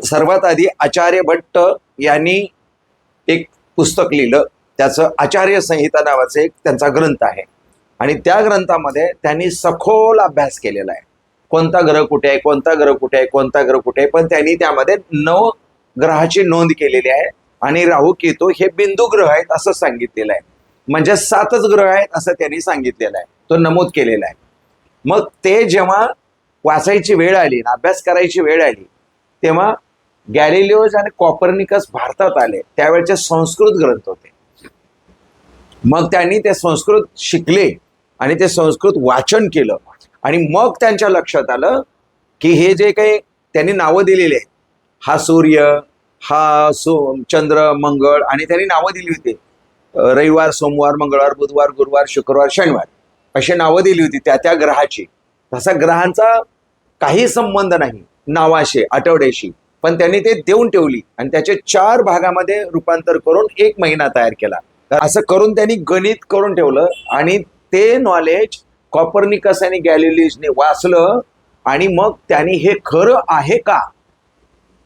सर्वात आधी आचार्य भट्ट यांनी एक पुस्तक लिहिलं, त्याचं आचार्य संहिता नावाचं एक त्यांचा ग्रंथ आहे. आणि त्या ग्रंथामध्ये त्यांनी सखोल अभ्यास केलेला आहे. कोणता ग्रह कुठे आहे, कोणता ग्रह कुठे आहे, कोणता ग्रह कुठे आहे. पण त्यांनी त्यामध्ये 9 ग्रहाची नोंद केलेली आहे आणि राहू केतू हे बिंदू ग्रह आहेत असं सांगितलेलं आहे. म्हणजे 7च ग्रह आहेत असं त्यांनी सांगितलेलं आहे, तो नमूद केलेला आहे. मग ते जेव्हा वाचायची वेळ आली, अभ्यास करायची वेळ आली, तेव्हा गॅलिलिओज आणि कॉपर्निकस भारतात आले. त्यावेळेचे संस्कृत ग्रंथ होते. मग त्यांनी ते संस्कृत शिकले आणि ते संस्कृत वाचन केलं आणि मग त्यांच्या लक्षात आलं की हे जे काही त्यांनी नावं दिलेली आहेत, हा सूर्य, हा चंद्र, मंगळ, आणि त्यांनी नावं दिली होती रविवार, सोमवार, मंगळवार, बुधवार, गुरुवार, शुक्रवार, शनिवार अशी नावं दिली होती त्या त्या ग्रहाची. तसा ग्रहांचा काही संबंध नाही नावाशी, आठवड्याशी, पण त्यांनी ते देऊन ठेवली आणि त्याचे 4 भागामध्ये रूपांतर करून 1 महिना तयार केला. असं करून त्यांनी गणित करून ठेवलं आणि ते नॉलेज कॉपर्निकस आणि गॅलिलिओने वाचलं आणि मग त्यांनी हे खरं आहे का,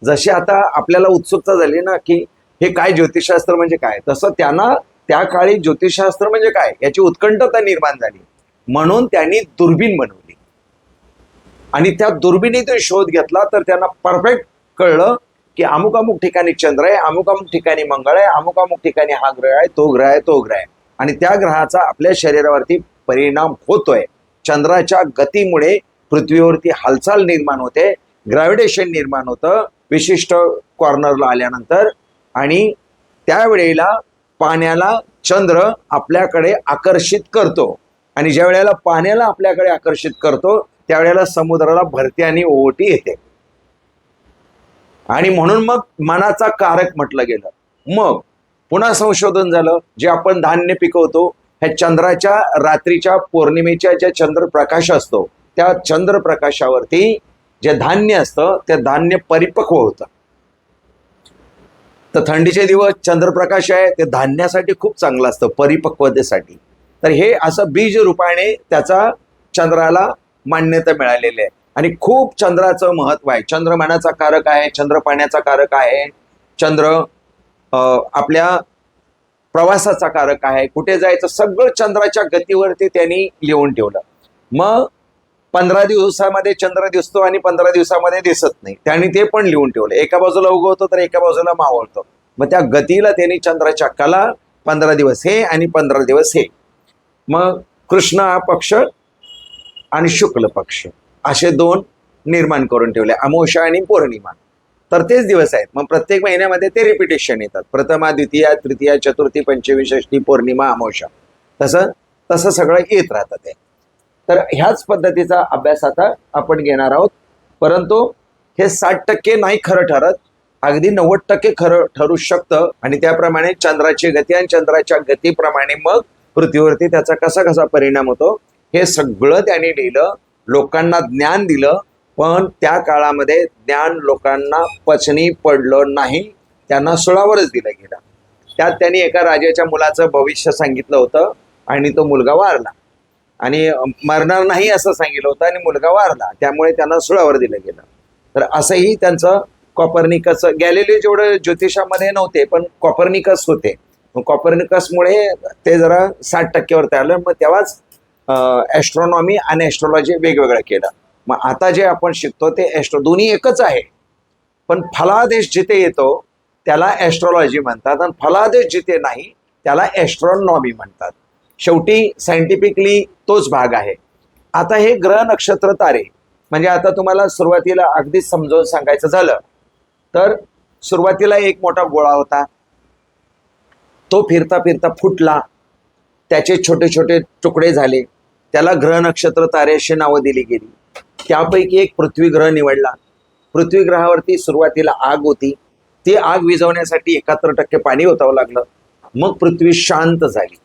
जशी आता आपल्याला उत्सुकता झाली ना की हे काय ज्योतिषशास्त्र म्हणजे काय, तसं त्यांना त्या काळी ज्योतिषशास्त्र म्हणजे काय याची उत्कंठता निर्माण झाली. म्हणून त्यांनी दुर्बीण बनवली आणि त्या दुर्बिणीतून शोध घेतला तर त्यांना परफेक्ट कळलं की अमुक अमुक ठिकाणी चंद्र आहे, अमुक अमुक ठिकाणी मंगळ आहे, अमुक अमुक ठिकाणी हा ग्रह आहे, तो ग्रह आहे, तो ग्रह आहे. आणि त्या ग्रहाचा आपल्या शरीरावरती परिणाम होतोय. चंद्राच्या गतीमुळे पृथ्वीवरती हालचाल निर्माण होते, ग्रॅव्हिटेशन निर्माण होतं विशिष्ट कॉर्नरला आल्यानंतर. आणि त्यावेळेला पाण्याला चंद्र आपल्याकडे आकर्षित करतो आणि ज्या वेळेला पाण्याला आपल्याकडे आकर्षित करतो त्यावेळेला समुद्राला भरती आणि ओहोटी येते. आणि म्हणून मग मनाचा कारक म्हटलं गेलं. मग पुन्हा संशोधन झालं. जे आपण धान्य पिकवतो ह्या चंद्राच्या रात्रीच्या पौर्णिमेच्या ज्या चंद्रप्रकाश असतो त्या चंद्रप्रकाशावरती जे धान्य असतं ते धान्य परिपक्व होतं. तर थंडीचे दिवस चंद्रप्रकाश आहे ते धान्यासाठी खूप चांगलं असतं, परिपक्वतेसाठी. तर हे असं बीज रूपाने त्याचा चंद्राला मान्यता मिळालेली आहे. आणि खूप चंद्राचं महत्व आहे. चंद्र मनाचा कारक आहे, चंद्र पाण्याचा कारक आहे, चंद्र आपल्या प्रवासाचा कारक आहे, कुठे जायचं सगळं चंद्राच्या गतीवरती त्यांनी लिहून ठेवलं. मग 15 दिवसामध्ये चंद्र दिसतो आणि 15 दिवसामध्ये दिसत नाही, त्यांनी ते पण लिहून ठेवलं. एका बाजूला उगवतो तर एका बाजूला मावळतो. मग त्या गतीला त्यांनी चंद्राच्या कला 15 दिवस हे आणि 15 दिवस हे. मग कृष्ण पक्ष आणि शुक्ल पक्ष असे 2 निर्माण करून ठेवले, अमावस्या आणि पौर्णिमा. तर तेच दिवस आहेत. मग प्रत्येक महिन्यामध्ये ते रिपिटेशन येतात, प्रथमा, द्वितीया, तृतीया, चतुर्थी, पंचमी, षष्ठी, पौर्णिमा, अमावस्या, तसं तसं सगळं येत राहतं ते. तर ह्याच पद्धतीचा अभ्यास आता आपण घेणार आहोत. परंतु हे 60% नाही खरं ठरत, अगदी 90% खरं ठरू शकतं. आणि त्याप्रमाणे चंद्राची गती आणि चंद्राच्या गतीप्रमाणे मग पृथ्वीवरती त्याचा कसा कसा परिणाम होतो हे सगळं त्यांनी लिहिलं, लोकांना ज्ञान दिलं. पण त्या काळामध्ये ज्ञान लोकांना पचनी पडलं नाही, त्यांना सुळावरच दिलं गेलं. त्यात त्यांनी एका राजाच्या मुलाचं भविष्य सांगितलं होतं आणि तो मुलगा वारला, आणि मरणार नाही असं सांगितलं होतं आणि मुलगा वारला, त्यामुळे त्यांना सुळावर दिलं गेलं. तर असंही त्यांचं कॉपर्निकस, गॅलिलिओ जेवढं ज्योतिषामध्ये नव्हते पण कॉपर्निकस होते. मग कॉपर्निकसमुळे ते जरा 60% वरती आलं. मग तेव्हाच ॲस्ट्रॉनॉमी आणि ॲस्ट्रॉलॉजी वेगवेगळं केलं. मग आता जे आपण शिकतो ते दोन्ही एकच आहे, पण फलादेश जिथे येतो त्याला ॲस्ट्रॉलॉजी म्हणतात आणि फलादेश जिथे नाही त्याला ॲस्ट्रॉनॉमी म्हणतात. शेवटी सायंटिफिकली तोच भाग आहे. आता हे ग्रह, नक्षत्र, तारे, म्हणजे आता तुम्हाला सुरुवातीला अगदीच समजावून सांगायचं झालं तर सुरुवातीला एक मोठा गोळा होता, तो फिरता फिरता फुटला, त्याचे छोटे छोटे तुकडे झाले, त्याला ग्रह, नक्षत्र, तारे अशी नावं दिली गेली. त्यापैकी एक पृथ्वी ग्रह निवडला. पृथ्वी ग्रहावरती सुरुवातीला आग होती, ती आग विझवण्यासाठी 71% पाणी ओतावं लागलं. मग पृथ्वी शांत झाली,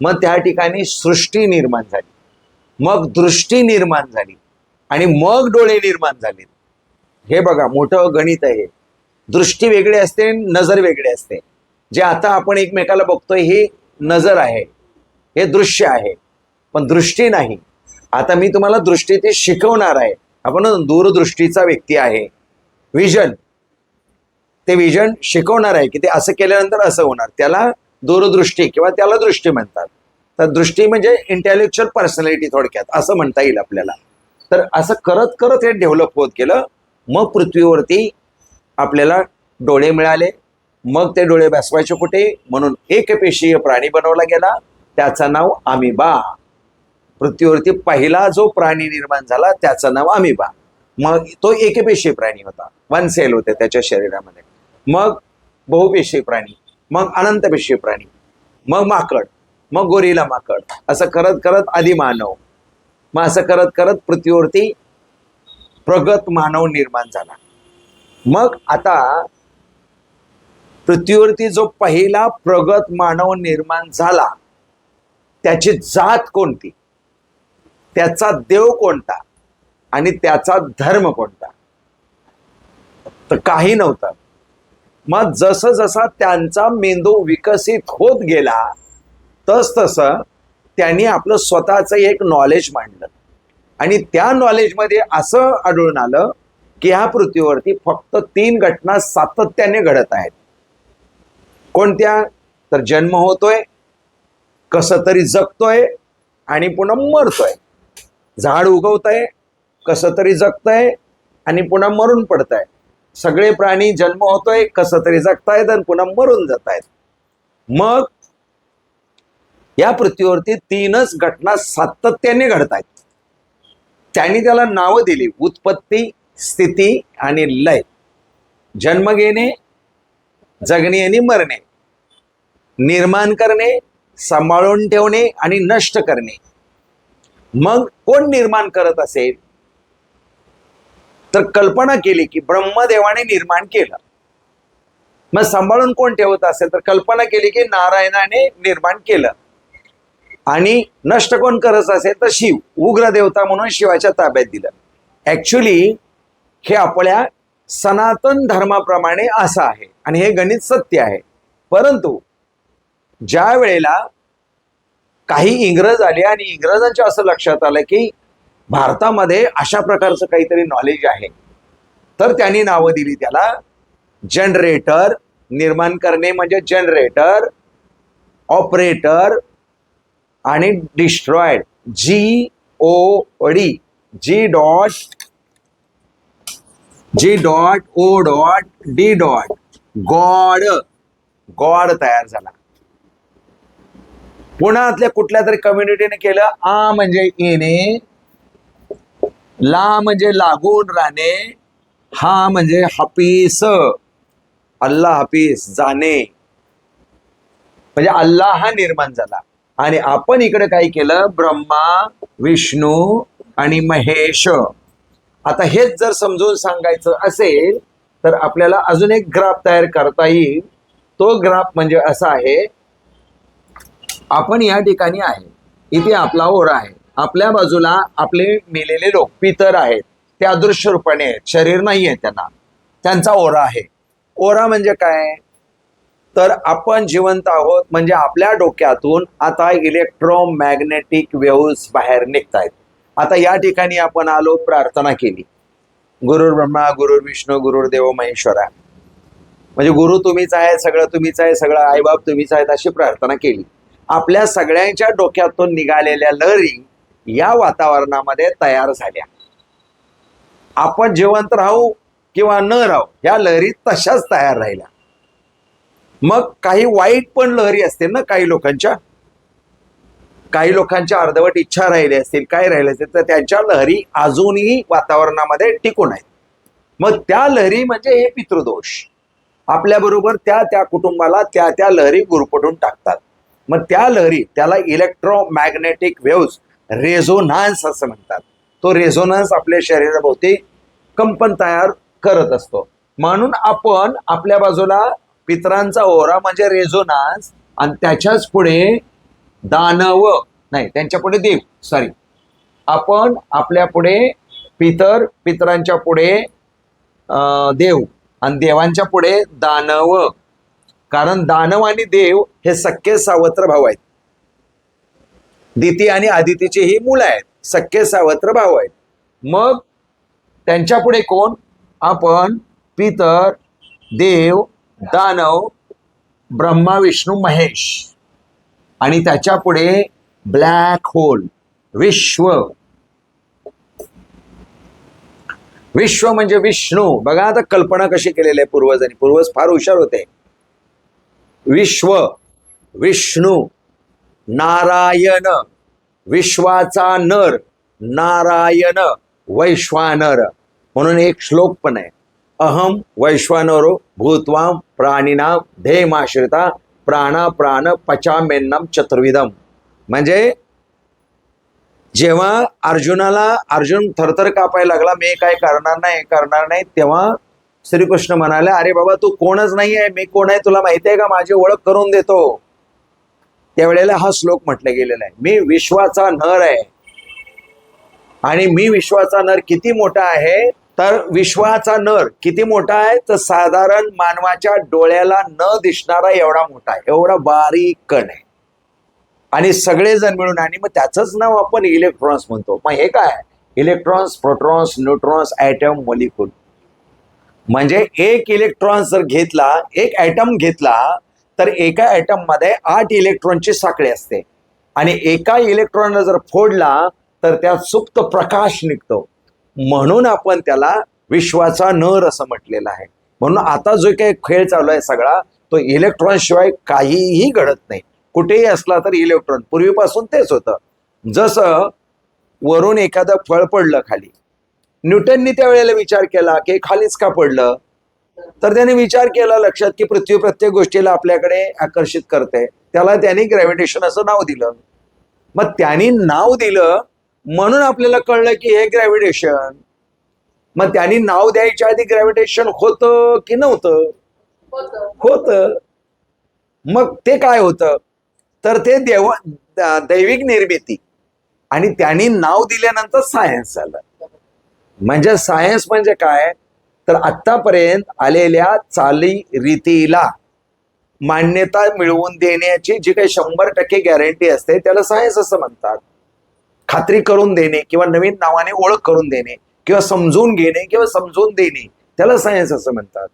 मग त्या ठिकाणी सृष्टी निर्माण झाली, मग दृष्टी निर्माण झाली आणि मग डोळे निर्माण झाले. हे बघा मोठं गणित आहे. दृष्टी वेगळी असते, नजर वेगळी असते. जे आता आपण एकमेकाला बघतोय हे नजर आहे, हे दृश्य आहे, पण दृष्टी नाही. आता मी तुम्हाला दृष्टी ते शिकवणार आहे. आपण दूरदृष्टीचा व्यक्ती आहे, विजन. ते विजन शिकवणार आहे की ते असं केल्यानंतर असं होणार. त्याला दूरदृष्टी किंवा त्याला दृष्टी म्हणतात. तर दृष्टी म्हणजे इंटेलेक्च्युअल पर्सनॅलिटी थोडक्यात असं म्हणता येईल आपल्याला. तर असं करत करत हे डेव्हलप होत गेलं. मग पृथ्वीवरती आपल्याला डोळे मिळाले. मग ते डोळे बसवायचे कुठे, म्हणून एकपेशीय प्राणी बनवला गेला, त्याचं नाव अमिबा. पृथ्वीवरती पहिला जो प्राणी निर्माण झाला त्याचं नाव अमिबा. मग तो एकपेशीय प्राणी होता, वन सेल होते त्याच्या शरीरामध्ये. मग बहुपेशीय प्राणी, मग अनंतपेशीय प्राणी, मग माकड, मग गोरिला माकड, असं करत करत आधी मानव. मग असं करत करत पृथ्वीवरती प्रगत मानव निर्माण झाला. मग आता पृथ्वीवरती जो पहिला प्रगत मानव निर्माण झाला त्याची जात कोणती, त्याचा देव कोणता आणि त्याचा धर्म कोणता, तर काही नव्हतं. मग जसं जसा त्यांचा मेंदू विकसित होत गेला तस तसं त्यांनी आपलं स्वतःचं एक नॉलेज मांडलं. आणि त्या नॉलेजमध्ये असं आढळून आलं की ह्या पृथ्वीवरती फक्त 3 घटना सातत्याने घडत आहेत. कोणत्या, तर जन्म होतोय, कसं तरी जगतोय आणि पुन्हा मरतोय. झाड उगवतंय, कसं तरी जगतंय आणि पुन्हा मरून पडतंय. सगळे प्राणी जन्म होतोय, कसं तरी जगतायत आणि पुन्हा मरून जात आहेत. मग या पृथ्वीवरती 3च घटना सातत्याने घडतायत. त्यांनी त्याला नावं दिली, उत्पत्ती, स्थिती आणि लय. जन्म घेणे, जगणे आणि मरणे, निर्माण करणे, सांभाळून ठेवणे आणि नष्ट करणे. मग कोण निर्माण करत असेल, तर कल्पना केली की ब्रह्मदेवाने निर्माण केलं. मग सांभाळून कोण ठेवत असेल, तर कल्पना केली की नारायणाने निर्माण केलं. आणि नष्ट कोण करत असेल, तर शिव, उग्र देवता म्हणून शिवाच्या ताब्यात दिलं. ऍक्च्युली हे आपल्या सनातन धर्माप्रमाणे असं आहे आणि हे गणित सत्य आहे. परंतु ज्या वेळेला काही इंग्रज आले आणि इंग्रजांच्या असं लक्षात आलं की भारतामध्ये अशा प्रकारचं काहीतरी नॉलेज आहे, तर त्यांनी नावं दिली त्याला जनरेटर. निर्माण करणे म्हणजे जनरेटर, ऑपरेटर आणि destroyed, GOD, G.O.D. God, God तयार झाला. पुण्यातल्या कुठल्या तरी कम्युनिटीने केलं. आ म्हणजे येणे, ला म्हणजे लागून राहणे, हा म्हणजे हाफिस, अल्लाह हाफिस, जाणे, म्हणजे अल्लाह हा निर्माण झाला. आणि आपण इकडे काय केलं, ब्रह्मा, विष्णू आणि महेश. आता हेच जर समजून सांगायचं असेल तर आपल्याला अजून एक ग्राफ तयार करता येईल. तो ग्राफ म्हणजे असा आहे, आपण या ठिकाणी आहे, इथे आपला ओरा आहे, आपल्या बाजूला आपले मेलेले लोक पितर आहेत, ते अदृश्य रूपाने आहेत, शरीर नाही आहे त्यांना, त्यांचा ओरा आहे. ओरा म्हणजे काय, तर आपण जिवंत आहोत म्हणजे आपल्या डोक्यातून आता इलेक्ट्रोमॅग्नेटिक वेव्हज बाहेर निघतायत. आता या ठिकाणी आपण आलो, प्रार्थना केली, गुरुर् ब्रह्मा गुरुर् विष्णू गुरुर्देव महेश्वरा, म्हणजे गुरु तुम्हीच आहे, सगळं तुम्हीच आहे, सगळं आईबाप तुम्हीच आहेत, अशी प्रार्थना केली. आपल्या सगळ्यांच्या डोक्यातून निघालेल्या लहरी या वातावरणामध्ये तयार झाल्या. आपण जिवंत राहू किंवा न राहू, या लहरी तशाच तयार राहिल्या. मग काही वाईट पण लहरी असतील ना काही लोकांच्या, काही लोकांच्या अर्धवट इच्छा राहिल्या असतील, काय राहिले असतील, तर त्यांच्या लहरी अजूनही वातावरणामध्ये टिकून आहेत. मग त्या लहरी म्हणजे हे पितृदोष, आपल्याबरोबर त्या त्या कुटुंबाला त्या त्या लहरी गुरफटून टाकतात. मग त्या लहरी, त्याला इलेक्ट्रोमॅग्नेटिक वेव्हज, रेझोनान्स असं म्हणतात. तो रेझोनान्स आपल्या शरीराभोवती कंपन तयार करत असतो. म्हणून आपण आपल्या बाजूला पितरांचा ओरा म्हणजे रेझोनान्स, आणि त्याच्याच पुढे दानव नाही, त्यांच्या पुढे देव, सॉरी, आपण आपल्या पुढे पितर, पितरांच्या पुढे देव आणि देवांच्या पुढे दानव. कारण दानव आणि देव हे सख्खे सावत्र भाऊ आहेत. दिती आणि आदितीची ही मुलं आहेत, सख्खे सावत्र भाऊ आहेत. मग त्यांच्या पुढे कोण, आपण पितर, देव, दानव, ब्रह्मा, विष्णू, महेश, आणि त्याच्या पुढे ब्लॅक होल, विश्व. विश्व म्हणजे विष्णू. बघा आता कल्पना कशी केलेली आहे पूर्वजांनी. पूर्वज फार हुशार होते. विश्व, विष्णू, नारायण, विश्वाचा नर, नारायण, वैश्वानर. म्हणून एक श्लोक पण आहे, अहम वैश्वानरो भूत्वाम प्राणिनाम धेमाश्रिता प्राणा प्राण पचामेन्नम चतुर्विधम. म्हणजे जेव्हा अर्जुन थरथर कापायला लागला, मी काय करणार नाही, तेव्हा श्रीकृष्ण म्हणाले, अरे बाबा तू कोणच नाही आहे, मी कोण आहे तुला माहिती आहे का, माझी ओळख करून देतो. त्यावेळेला हा श्लोक म्हटला गेलेला आहे, मी विश्वाचा नर आहे. आणि मी विश्वाचा नर किती मोठा आहे, तर विश्वाचा नर किती मोठा आहे, तर साधारण मानवाच्या डोळ्याला न दिसणारा एवढा मोठा आहे, एवढा बारीक कण आहे. आणि सगळेजण मिळून, आणि मग त्याचंच नाव आपण इलेक्ट्रॉन्स म्हणतो. मग हे काय, electrons, protons, neutrons, atom, molecule. म्हणजे एक इलेक्ट्रॉन जर घेतला, एक ॲटम घेतला, तर एका ॲटम मध्ये 8 इलेक्ट्रॉनची साखळी असते. आणि एका इलेक्ट्रॉनला जर फोडला तर त्यात सुप्त प्रकाश निघतो. म्हणून आपण त्याला विश्वाचा नर असं म्हटलेलं आहे. म्हणून आता जो काही खेळ चालू आहे सगळा, तो इलेक्ट्रॉन शिवाय काहीही घडत नाही. कुठेही असला तर इलेक्ट्रॉन, पूर्वीपासून तेच होतं. जसं वरून एखादं फळ पडलं खाली, न्यूटननी त्यावेळेला विचार केला की खालीच का पडलं, तर त्याने विचार केला लक्षात की पृथ्वी प्रत्येक गोष्टीला आपल्याकडे आकर्षित करते. त्याला त्यांनी ग्रॅव्हिटेशन असं नाव दिलं. मग त्यांनी नाव दिलं म्हणून आपल्याला कळलं की हे ग्रॅव्हिटेशन. मग त्यांनी नाव द्यायच्या आधी ग्रॅव्हिटेशन होतं की नव्हतं? होतं. मग ते काय होतं, तर ते दैविक निर्मिती. आणि त्यांनी नाव दिल्यानंतर सायन्स झालं. म्हणजे सायन्स म्हणजे काय, तर आतापर्यंत आलेल्या चालीरीतीला मान्यता मिळवून देण्याची जी काही 100% गॅरंटी असते त्याला सायन्स असं म्हणतात. खात्री करून देणे किंवा नवीन नावाने ओळख करून देणे किंवा समजून घेणे किंवा समजून देणे, त्याला सायन्स असं म्हणतात.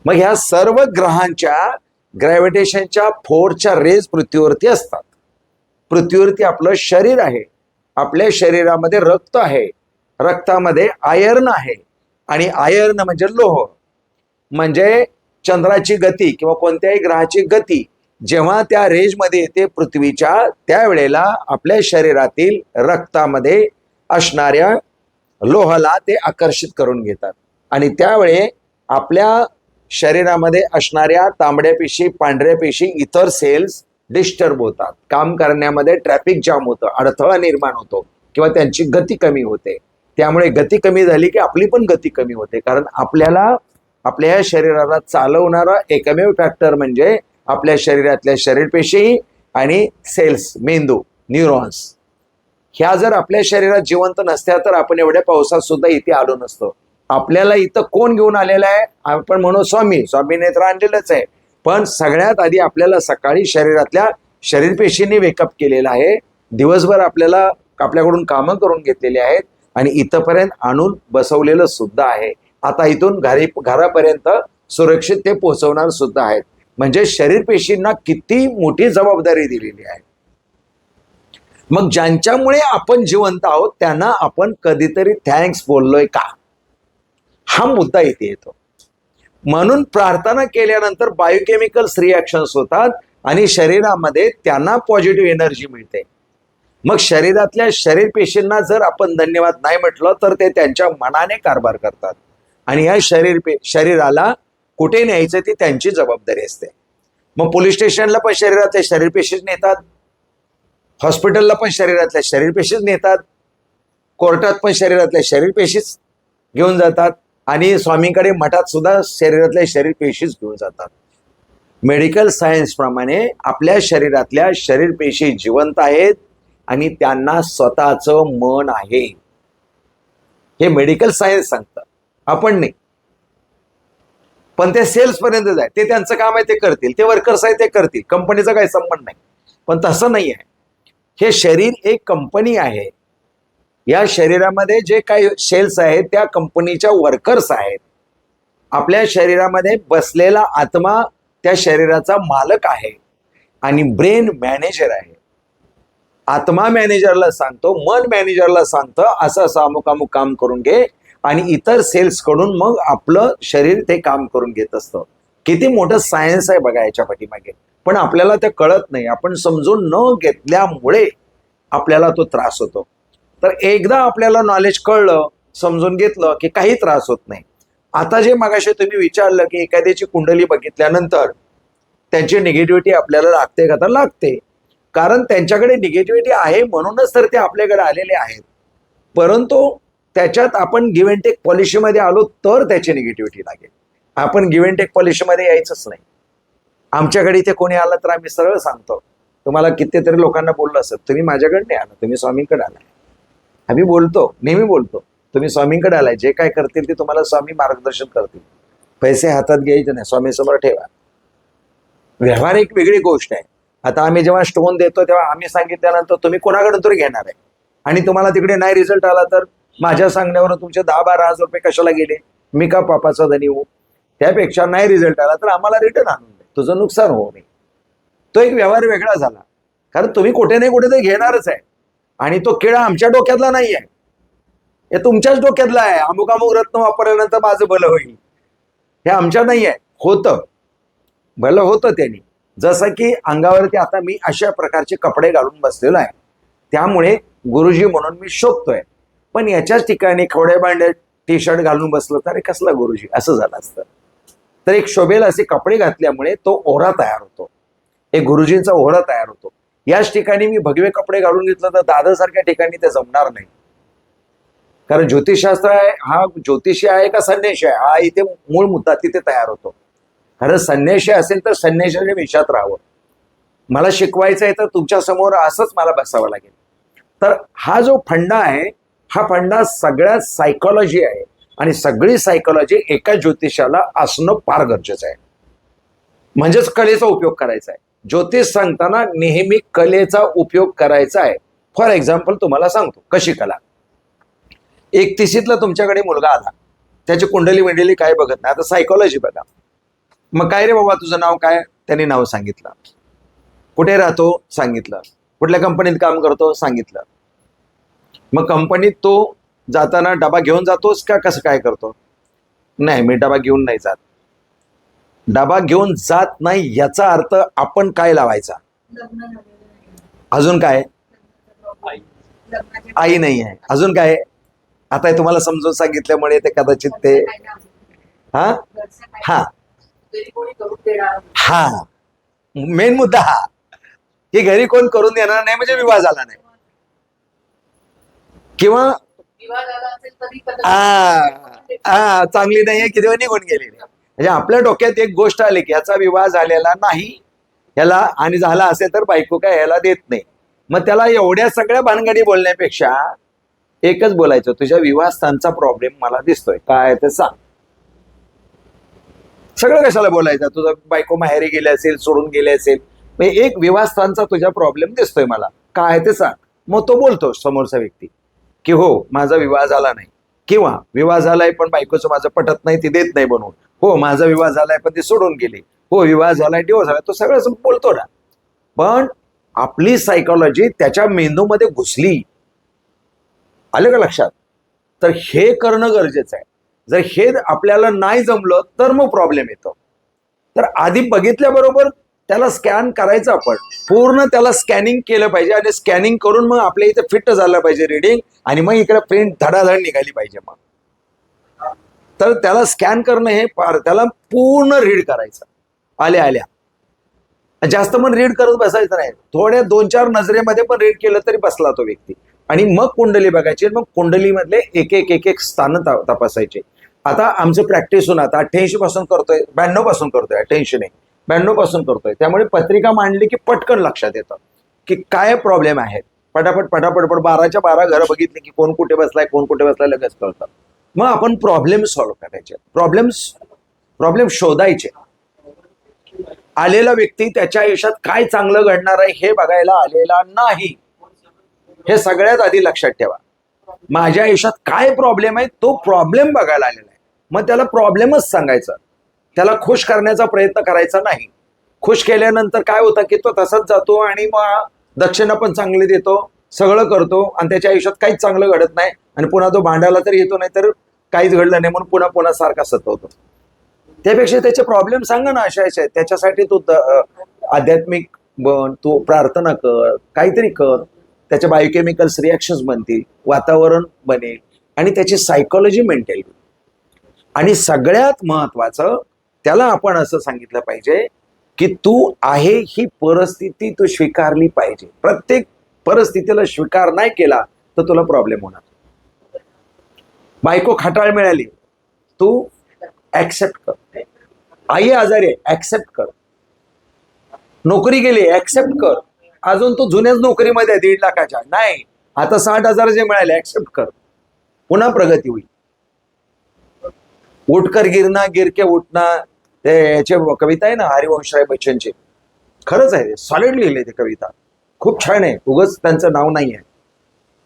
मग ह्या सर्व ग्रहांच्या ग्रॅव्हिटेशनच्या फोर्सच्या रेज पृथ्वीवरती असतात. पृथ्वीवरती आपलं शरीर आहे, आपल्या शरीरामध्ये रक्त आहे, रक्तामध्ये आयर्न आहे, आणि आयर्न म्हणजे लोह. म्हणजे चंद्राची गती किंवा कोणत्याही ग्रहाची गती जेव्हा त्या रेंजमध्ये येते पृथ्वीच्या, त्यावेळेला आपल्या शरीरातील रक्तामध्ये असणाऱ्या लोहाला ते आकर्षित करून घेतात. आणि त्यावेळे आपल्या शरीरामध्ये असणाऱ्या तांबड्या पेशी, पांढऱ्या पेशी, इतर सेल्स डिस्टर्ब होतात. काम करण्यामध्ये ट्रॅफिक जाम होतं, अडथळा निर्माण होतो किंवा त्यांची गती कमी होते. त्यामुळे गती कमी झाली की आपली पण गती कमी होते. कारण आपल्याला आपल्या शरीराला चालवणारा एकमेव फॅक्टर म्हणजे आपल्या शरीरातल्या शरीरपेशी आणि सेल्स, मेंदू, न्यूरॉन्स. ह्या जर आपल्या शरीरात जिवंत नसत्या तर आपण एवढ्या पावसात सुद्धा इथे आलो नसतो. आपल्याला इथं कोण घेऊन आलेलं आहे, आपण म्हणू स्वामीने तर आणलेलंच आहे. पण सगळ्यात आधी आपल्याला सकाळी शरीरातल्या शरीरपेशींनी वेकअप केलेलं आहे. दिवसभर आपल्याकडून कामं करून घेतलेली आहेत आणि इथंपर्यंत आणून बसवलेलं सुद्धा आहे. आता इथून घरापर्यंत सुरक्षित ते पोहोचवणार सुद्धा आहेत. म्हणजे शरीरपेशींना किती मोठी जबाबदारी दिलेली आहे. मग ज्यांच्यामुळे आपण जिवंत आहोत त्यांना आपण कधीतरी थँक्स बोललोय का, हा मुद्दा इथे येतो. म्हणून प्रार्थना केल्यानंतर बायोकेमिकल्स रिॲक्शन्स होतात आणि शरीरामध्ये त्यांना पॉझिटिव्ह एनर्जी मिळते. मग शरीरातल्या शरीरपेशींना जर आपण धन्यवाद नाही म्हटलं तर ते त्यांच्या मनाने कारभार करतात आणि या शरीराला कुठे न्यायचं ती त्यांची जबाबदारी असते. मग पोलीस स्टेशनला पण शरीरातल्या शरीरपेशीच नेतात, हॉस्पिटलला पण शरीरातल्या शरीरपेशीच नेतात, कोर्टात पण शरीरातल्या शरीरपेशीच घेऊन जातात आणि स्वामींकडे मठात सुद्धा शरीरातल्या शरीरपेशीच घेऊन जातात. मेडिकल सायन्स प्रमाणे आपल्या शरीरातल्या शरीरपेशी जिवंत आहेत आणि त्यांना स्वतःचं मन आहे. हे मेडिकल सायन्स सांगतं, आपण नाही. पण ते सेल्स पर्यंत जाय, ते त्यांचं काम आहे ते करतील, ते वर्कर्स आहे ते करतील, कंपनीचा काही संबंध नाही. पण तसं नाही आहे. हे शरीर एक कंपनी आहे. या शरीरामध्ये जे काही सेल्स आहेत त्या कंपनीच्या वर्कर्स आहेत आपल्या शरीरामध्ये बसलेला आत्मा त्या शरीराचा मालक आहे आणि ब्रेन मॅनेजर आहे. आत्मा मॅनेजरला सांगतो, मन मॅनेजरला सांगतं असं असं अमुक अमुक काम करून घे, आणि इतर सेल्स कडून मग आपलं शरीर ते काम करून घेत असतं. किती मोठं सायन्स आहे बघा याच्या पाठीमागे. पण आपल्याला ते कळत नाही. आपण समजून न घेतल्यामुळे आपल्याला तो त्रास होतो. तर एकदा आपल्याला नॉलेज कळलं, समजून घेतलं की काही त्रास होत नाही. आता जे मगाशी तुम्ही विचारलं की एखाद्याची कुंडली बघितल्यानंतर त्यांची निगेटिव्हिटी आपल्याला लागते का, तर लागते. कारण त्यांच्याकडे निगेटिव्हिटी आहे म्हणूनच तर ते आपल्याकडे आलेले आहेत. परंतु त्याच्यात आपण गिव्ह अँड टेक पॉलिसीमध्ये आलो तर त्याची निगेटिव्हिटी लागेल. आपण गिव्ह अँड टेक पॉलिसीमध्ये यायचंच नाही. आमच्याकडे इथे कोणी आलं तर आम्ही सरळ सांगतो. तुम्हाला कितीतरी लोकांना बोललं असेल, तुम्ही माझ्याकडे नाही आला, तुम्ही स्वामींकडे आलाय. आम्ही बोलतो, नेहमी बोलतो, तुम्ही स्वामींकडे आलाय, जे काय करतील ते तुम्हाला स्वामी मार्गदर्शन करतील. पैसे हातात घ्यायचे नाही, स्वामींसमोर ठेवा. व्यवहार एक वेगळी गोष्ट आहे. आता आम्ही जेव्हा स्टोन देतो तेव्हा आम्ही सांगितल्यानंतर तुम्ही कोणाकडून तरी घेणार आहे, आणि तुम्हाला तिकडे नाही रिझल्ट आला तर माझ्या सांगण्यावर तुमचे 10-12 हजार रुपये कशाला गेले, मी का पापाचा धनी होऊ. त्यापेक्षा नाही रिझल्ट आला तर आम्हाला रिटर्न आणून दे, तुझं नुकसान होऊ नये. तो एक व्यवहार वेगळा झाला. कारण तुम्ही कुठे नाही कुठे तरी घेणारच आहे, आणि तो किडा आमच्या डोक्यातला नाही आहे, हे तुमच्याच डोक्यातला आहे. अमुक अमुक रत्न वापरल्यानंतर माझं भलं होईल, हे आमच्या नाही आहे. होतं, भलं होतं त्यांनी. जसं की अंगावरती आता मी अशा प्रकारचे कपडे घालून बसलेलो आहे, त्यामुळे गुरुजी म्हणून मी शोभतोय. पण याच्याच ठिकाणी खवडे बांडे टी शर्ट घालून बसलो तर कसला गुरुजी असं झालं असतं. तर एक शोभेल असे कपडे घातल्यामुळे तो ओढा तयार होतो, एक गुरुजींचा ओढा तयार होतो. याच ठिकाणी मी भगवे कपडे घालून घेतलं तर दादरसारख्या ठिकाणी ते जमणार नाही. कारण ज्योतिषशास्त्र आहे, हा ज्योतिषी आहे का संन्याशी आहे, हा इथे मूळ मुद्दा तिथे तयार होतो. खरं संन्याशी असेल तर संन्याशाच्या विषयात राहावं. मला शिकवायचं आहे तर तुमच्या समोर असंच मला बसावं लागेल. तर हा जो फंडा आहे, हा फंडा सगळ्यात सायकोलॉजी आहे, आणि सगळी सायकोलॉजी एका ज्योतिषाला असणं फार गरजेचं आहे. म्हणजेच कलेचा उपयोग करायचा आहे. ज्योतिष सांगताना नेहमी कलेचा उपयोग करायचा आहे. फॉर एक्झाम्पल तुम्हाला सांगतो कशी कला. 31ला तुमच्याकडे मुलगा आला, त्याची कुंडली मंडली काय बघत नाही, आता सायकोलॉजी बघा. मग काय रे बाबा तुझं नाव काय, त्यांनी नाव सांगितलं. कुठे राहतो सांगितलं. कुठल्या कंपनीत काम करतो सांगितलं. मग कंपनीत तो जाताना डबा घेऊन जातोस का कसं काय करतो, नाही मी डबा घेऊन नाही जात. डबा घेऊन जात नाही याचा अर्थ आपण काय लावायचा, अजून काय, आई नाही आहे, अजून काय. आता हे तुम्हाला समजून सांगितल्यामुळे ते कदाचित ते हा हा हा मेन मुद्दा हा की घरी कोण करून देणार नाही म्हणजे विवाह झाला नाही, किंवा चांगली नाहीये किती निघून गेलेली. म्हणजे आपल्या डोक्यात एक गोष्ट आली की याचा विवाह झालेला नाही याला, आणि झाला असेल तर बायको काय याला देत नाही. मग त्याला एवढ्या सगळ्या भानगडी बोलण्यापेक्षा एकच बोलायचं, तुझ्या विवाहस्थानचा प्रॉब्लेम मला दिसतोय, काय ते सांग. सगळं कशाला बोलायचं, तुझं बायको माहेरी गेले असेल, सोडून गेले असेल, एक विवाहस्थानचा तुझा प्रॉब्लेम दिसतोय मला, काय ते सांग. मग तो बोलतो समोरचा व्यक्ती की हो माझा विवाह झाला नाही, किंवा विवाह झालाय पण बायकोचं माझं पटत नाही, ती देत नाही बनवून. हो माझा विवाह झालाय पण ती सोडून गेली. हो विवाह झालाय, डिवोर्स झालाय, तो सगळं बोलतो ना. पण आपली सायकोलॉजी त्याच्या मेंदूमध्ये घुसली, आलं का लक्षात. तर हे करणं गरजेचं आहे. जर हे आपल्याला नाही जमलं तर मग प्रॉब्लेम येतो. तर आधी बघितल्याबरोबर त्याला स्कॅन करायचं, आपण पूर्ण त्याला स्कॅनिंग केलं पाहिजे, आणि स्कॅनिंग करून मग आपल्या इथे फिट झालं पाहिजे रीडिंग, आणि मग इकडे प्रिंट धडाधड निघाली पाहिजे. मग तर त्याला स्कॅन करणं हे फार, त्याला पूर्ण रीड करायचं आल्या आल्या. जास्त पण रीड करत बसायचं नाही, थोड्या 2-4 नजरेमध्ये पण रीड केलं तरी बसला तो व्यक्ती. आणि मग कुंडली बघायची, मग कुंडलीमधले एक एक स्थान तपासायचे. आता आमचं प्रॅक्टिस होऊन आता 88 पासून करतोय, 92 पासून करतोय, 88 नाही 92 पासून करतोय. त्यामुळे पत्रिका मांडली की पटकन लक्षात येतं की काय प्रॉब्लेम आहेत. पटापट पटापट 12च्या 12 घरं बघितली की कोण कुठे बसलाय, कोण कुठे बसलाय लगेच कळतं. मग आपण प्रॉब्लेम सॉल्व्ह करायचे, प्रॉब्लेम शोधायचे. आलेला व्यक्ती त्याच्या आयुष्यात काय चांगलं घडणार आहे हे बघायला आलेला नाही, हे सगळ्यात आधी लक्षात ठेवा. माझ्या आयुष्यात काय प्रॉब्लेम आहे तो प्रॉब्लेम बघायला आलेला आहे. मग त्याला प्रॉब्लेमच सांगायचा, त्याला खुश करण्याचा प्रयत्न करायचा नाही. खुश केल्यानंतर काय होतं की तो तसाच जातो आणि मग दक्षिणा पण चांगली देतो, सगळं करतो आणि त्याच्या आयुष्यात काहीच चांगलं घडत नाही आणि पुन्हा तो भांडायला तर येतो, नाही तर काहीच घडलं नाही म्हणून पुन्हा पुन्हा सारखा सतवतो. त्यापेक्षा त्याचे प्रॉब्लेम सांगा ना अशा अशा, त्याच्यासाठी तू आध्यात्मिक बन, तू प्रार्थना कर, काहीतरी कर, त्याच्या बायोकेमिकल्स रिॲक्शन्स बनतील, वातावरण बनेल आणि त्याची सायकोलॉजी मेंटेन. आणि सगळ्यात महत्वाचं त्याला आपण असं सांगितलं पाहिजे की तू आहे ही परिस्थिती तू स्वीकारली पाहिजे. प्रत्येक परिस्थितीला स्वीकार नाही केला तर तुला प्रॉब्लेम होणार. बायको खटाळ मिळाली, तू ऍक्सेप्ट कर. आई आजारी आहे, ऍक्सेप्ट कर. नोकरी गेली, ऍक्सेप्ट कर. अजून तू जुन्याच नोकरीमध्ये 1.5 लाखाच्या नाही, आता 60,000 जे मिळाले ऍक्सेप्ट कर. पुन्हा प्रगती होईल. उठकर गिरना गिर के उठना, ते याचे कविता आहे ना हरिवंशराय बच्चनचे, खरंच आहे, सॉलिड लिहिले ते कविता, खूप छान आहे. उगच त्यांचं नाव नाही आहे.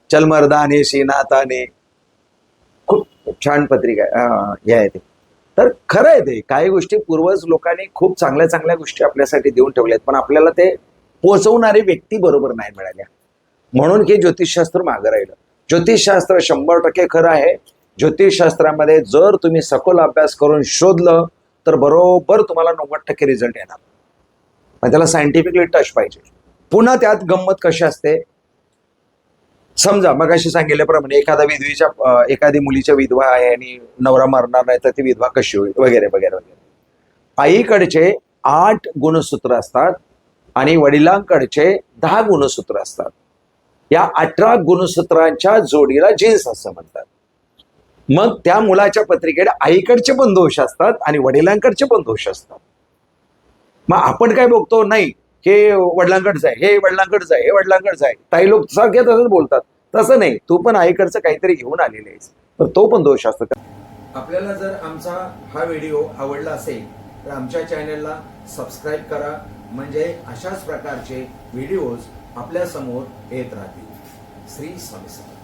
चल मर्दाने सीनाताने, खूप छान पत्रिका हे आहे ते. तर खरं आहे ते, काही गोष्टी पूर्वज लोकांनी खूप चांगल्या चांगल्या गोष्टी आपल्यासाठी देऊन ठेवल्यात, पण आपल्याला ते पोहोचवणारे व्यक्ती बरोबर नाही मिळाल्या, म्हणून हे ज्योतिषशास्त्र मागं राहिलं. ज्योतिषशास्त्र 100% खरं आहे. ज्योतिषशास्त्रामध्ये जर तुम्ही सखोल अभ्यास करून शोधलं तर बरोबर तुम्हाला 90% रिझल्ट येणार, पण त्याला सायंटिफिकली टच पाहिजे. पुन्हा त्यात गंमत कशी असते, समजा मगाशी सांगितल्याप्रमाणे एखादी मुलीच्या विधवा आहे आणि नवरा मरणार नाही तर ती विधवा कशी होईल वगैरे वगैरे वगैरे. आईकडचे 8 गुणसूत्र असतात आणि वडिलांकडचे 10 गुणसूत्र असतात. या 18 गुणसूत्रांच्या जोडीला जीन्स असं म्हणतात. मग त्या मुलाच्या पत्रिकेत आईकडचे पण दोष असतात आणि वडिलांकडचे पण दोष असतात. मग आपण काय बघतो, नाही हे वडिलांकडचं आहे, हे वडिलांकडचं आहे, हे वडिलांकडचं आहे. काही लोक सारखे तसंच बोलतात. तसं नाही, तू पण आईकडचं काहीतरी घेऊन आलेले आहेस, तर तो पण दोष असतो. आपल्याला जर आमचा हा व्हिडिओ आवडला असेल तर आमच्या चॅनलला सबस्क्राईब करा, म्हणजे अशाच प्रकारचे व्हिडिओज आपल्या समोर येत राहतील. श्री स्वामी समर्थ.